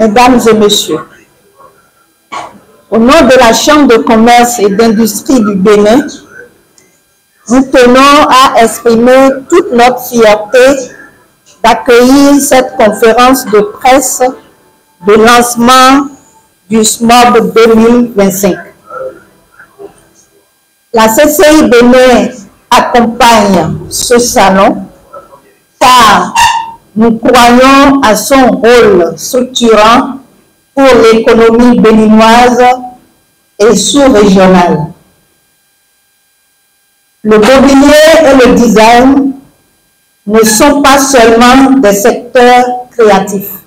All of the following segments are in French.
Mesdames et messieurs, au nom de la Chambre de commerce et d'industrie du Bénin, nous tenons à exprimer toute notre fierté d'accueillir cette conférence de presse de lancement du SMOB 2025. La CCI Bénin accompagne ce salon car nous croyons à son rôle structurant pour l'économie béninoise et sous-régionale. Le mobilier et le design ne sont pas seulement des secteurs créatifs.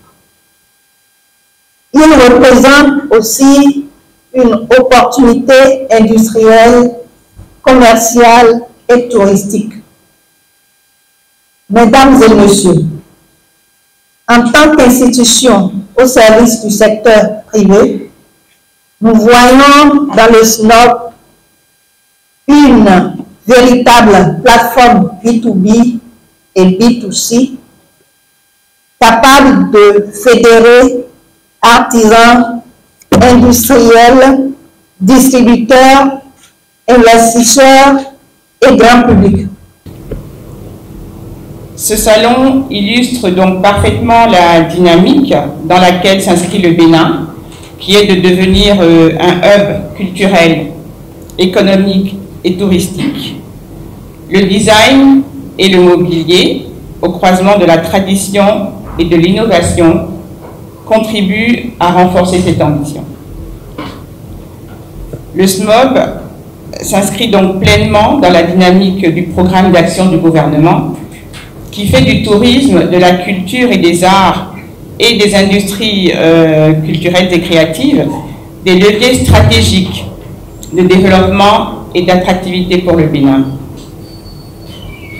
Ils représentent aussi une opportunité industrielle, commerciale et touristique. Mesdames et messieurs, en tant qu'institution au service du secteur privé, nous voyons dans le SMOB une véritable plateforme B2B et B2C capable de fédérer artisans, industriels, distributeurs, investisseurs et grand public. Ce salon illustre donc parfaitement la dynamique dans laquelle s'inscrit le Bénin, qui est de devenir un hub culturel, économique et touristique. Le design et le mobilier, au croisement de la tradition et de l'innovation, contribuent à renforcer cette ambition. Le SMOB s'inscrit donc pleinement dans la dynamique du programme d'action du gouvernement qui fait du tourisme, de la culture et des arts et des industries culturelles et créatives des leviers stratégiques de développement et d'attractivité pour le Bénin.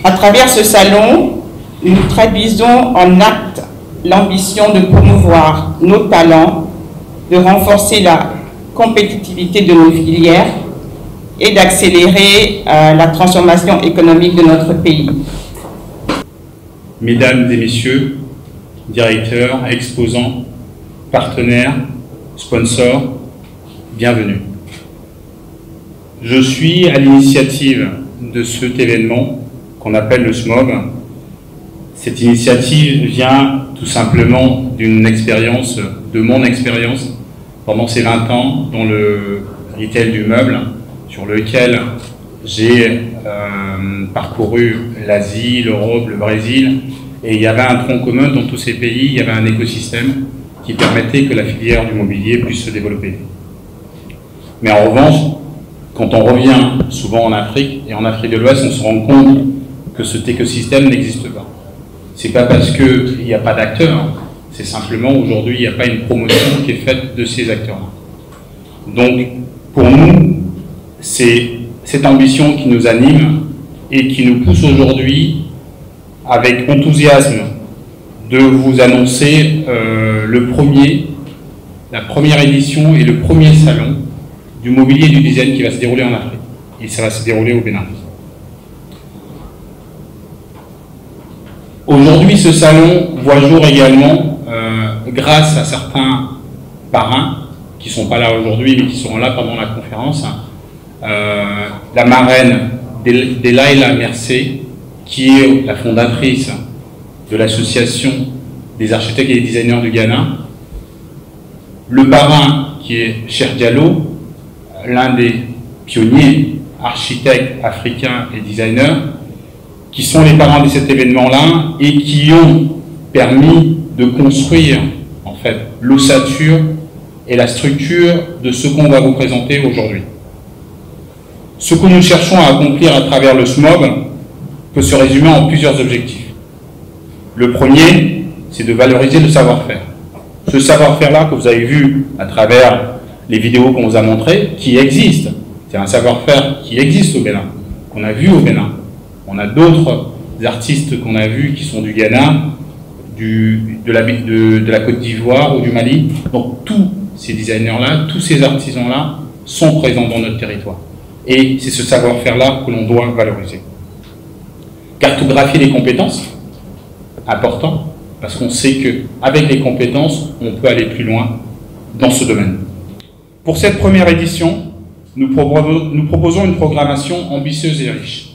À travers ce salon, nous traduisons en actes l'ambition de promouvoir nos talents, de renforcer la compétitivité de nos filières et d'accélérer la transformation économique de notre pays. Mesdames et messieurs, directeurs, exposants, partenaires, sponsors, bienvenue. Je suis à l'initiative de cet événement qu'on appelle le SMOB. Cette initiative vient tout simplement d'une expérience, de mon expérience, pendant ces 20 ans dans le retail du meuble, sur lequel j'ai parcouru l'Asie, l'Europe, le Brésil, et il y avait un tronc commun dans tous ces pays, il y avait un écosystème qui permettait que la filière du mobilier puisse se développer. Mais en revanche, quand on revient souvent en Afrique, et en Afrique de l'Ouest, on se rend compte que cet écosystème n'existe pas. C'est pas parce qu'il n'y a pas d'acteurs, c'est simplement aujourd'hui il n'y a pas une promotion qui est faite de ces acteurs-là. Donc pour nous, c'est cette ambition qui nous anime et qui nous pousse aujourd'hui avec enthousiasme de vous annoncer la première édition et le premier salon du mobilier et du design qui va se dérouler en Afrique. Et ça va se dérouler au Bénin. Aujourd'hui, ce salon voit jour également grâce à certains parrains qui ne sont pas là aujourd'hui mais qui seront là pendant la conférence. La marraine Delaila Mercé, qui est la fondatrice de l'association des architectes et des designers du Ghana. Le parrain qui est Cheikh Diallo, l'un des pionniers architectes africains et designers, qui sont les parrains de cet événement-là et qui ont permis de construire en fait l'ossature et la structure de ce qu'on va vous présenter aujourd'hui. Ce que nous cherchons à accomplir à travers le SMOB peut se résumer en plusieurs objectifs. Le premier, c'est de valoriser le savoir-faire. Ce savoir-faire-là que vous avez vu à travers les vidéos qu'on vous a montrées, qui existe. C'est un savoir-faire qui existe au Bénin, qu'on a vu au Bénin. On a d'autres artistes qu'on a vus qui sont du Ghana, de la Côte d'Ivoire ou du Mali. Donc tous ces designers-là, tous ces artisans-là sont présents dans notre territoire. Et c'est ce savoir-faire-là que l'on doit valoriser. Cartographier les compétences, important, parce qu'on sait qu'avec les compétences, on peut aller plus loin dans ce domaine. Pour cette première édition, nous proposons une programmation ambitieuse et riche.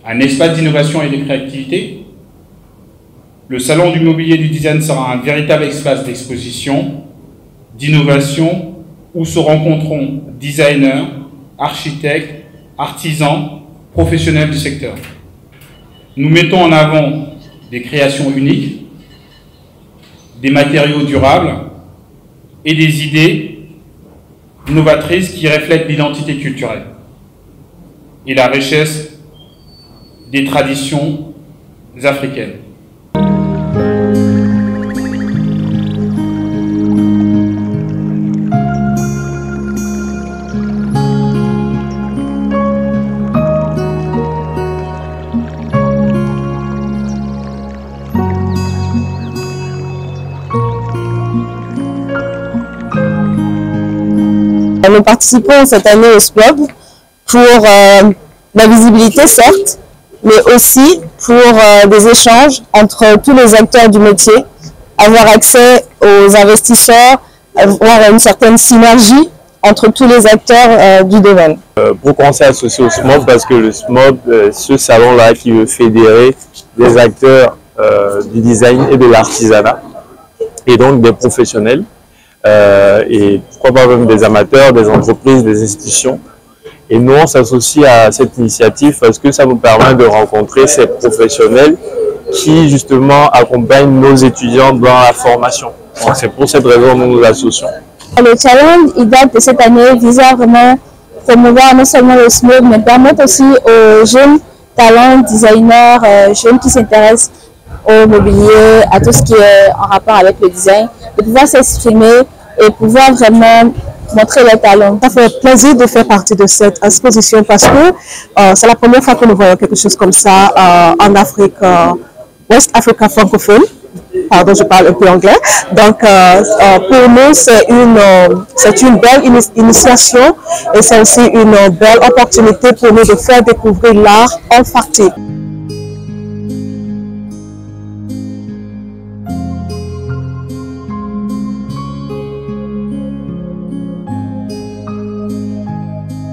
Un espace d'innovation et de créativité. Le Salon du mobilier du design sera un véritable espace d'exposition, d'innovation, où se rencontreront designers, architectes, artisans, professionnels du secteur. Nous mettons en avant des créations uniques, des matériaux durables et des idées novatrices qui reflètent l'identité culturelle et la richesse des traditions africaines. Nous participons cette année au SPLOB pour la visibilité, certes, mais aussi pour des échanges entre tous les acteurs du métier, avoir accès aux investisseurs, avoir une certaine synergie entre tous les acteurs du domaine. Pourquoi on s'est associé au SMOB? Parce que le SMOB, ce salon-là qui veut fédérer des acteurs du design et de l'artisanat, et donc des professionnels, et pourquoi pas même des amateurs, des entreprises, des institutions. Et nous, on s'associe à cette initiative parce que ça nous permet de rencontrer ces professionnels qui, justement, accompagnent nos étudiants dans la formation. Donc, c'est pour cette raison que nous nous associons. Le challenge, il date de cette année, visant vraiment promouvoir non seulement le SMOB, mais permettre aussi aux jeunes talents, designers, jeunes qui s'intéressent au mobilier, à tout ce qui est en rapport avec le design, de pouvoir s'exprimer et pouvoir vraiment montrer leurs talents. Ça fait plaisir de faire partie de cette exposition parce que c'est la première fois que nous voyons quelque chose comme ça en Afrique, West Africa francophone. Pardon, je parle un peu anglais. Donc, pour nous, c'est une belle initiation et c'est aussi une belle opportunité pour nous de faire découvrir l'art olfactif.